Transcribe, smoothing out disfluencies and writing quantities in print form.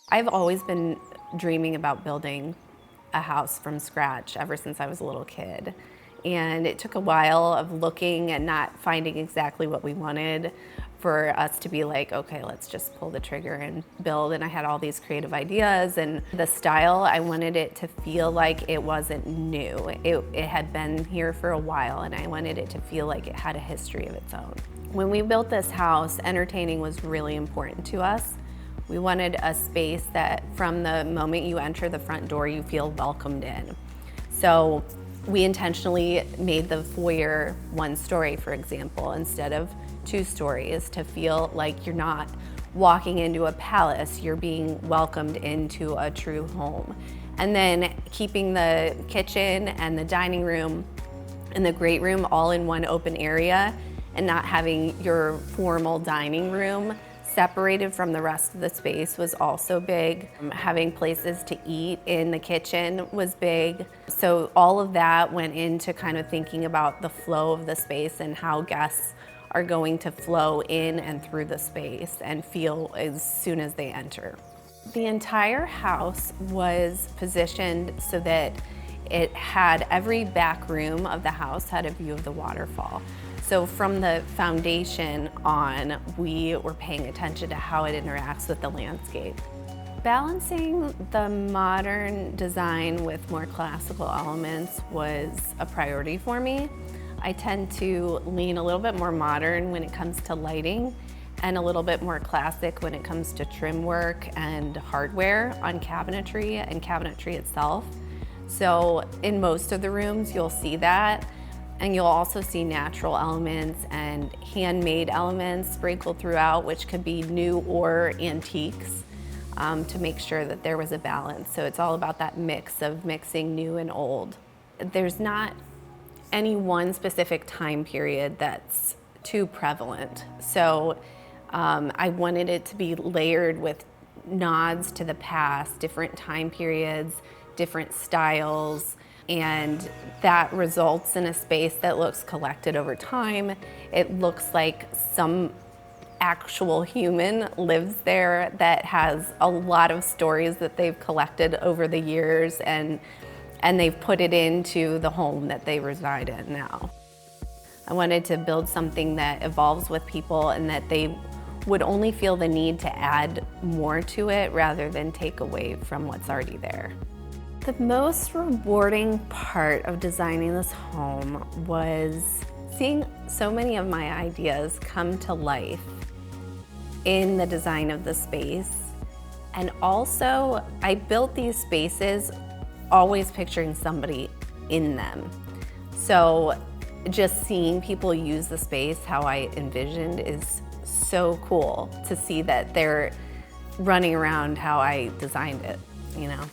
I've always been dreaming about building a house from scratch ever since I was a little kid. And it took a while of looking and not finding exactly what we wanted for us to be like, okay, let's just pull the trigger and build. And I had all these creative ideas, and the style, I wanted it to feel like it wasn't new. It had been here for a while, and I wanted it to feel like it had a history of its own. When we built this house, entertaining was really important to us. We wanted a space that from the moment you enter the front door, you feel welcomed in. So we intentionally made the foyer one story, for example, instead of 2 stories, to feel like you're not walking into a palace, you're being welcomed into a true home. And then keeping the kitchen and the dining room and the great room all in one open area, and not having your formal dining room separated from the rest of the space was also big. Having places to eat in the kitchen was big. So all of that went into kind of thinking about the flow of the space and how guests are going to flow in and through the space and feel as soon as they enter. The entire house was positioned so that it had every back room of the house had a view of the waterfall. So from the foundation on, we were paying attention to how it interacts with the landscape. Balancing the modern design with more classical elements was a priority for me. I tend to lean a little bit more modern when it comes to lighting, and a little bit more classic when it comes to trim work and hardware on cabinetry and cabinetry itself. So in most of the rooms, you'll see that. And you'll also see natural elements and handmade elements sprinkled throughout, which could be new or antiques, to make sure that there was a balance. So it's all about that mix of mixing new and old. There's not any one specific time period that's too prevalent. So I wanted it to be layered with nods to the past, different time periods, different styles, and that results in a space that looks collected over time. It looks like some actual human lives there that has a lot of stories that they've collected over the years, and they've put it into the home that they reside in now. I wanted to build something that evolves with people and that they would only feel the need to add more to it rather than take away from what's already there. The most rewarding part of designing this home was seeing so many of my ideas come to life in the design of the space. And also, I built these spaces always picturing somebody in them. So just seeing people use the space how I envisioned is so cool to see that they're running around how I designed it, you know?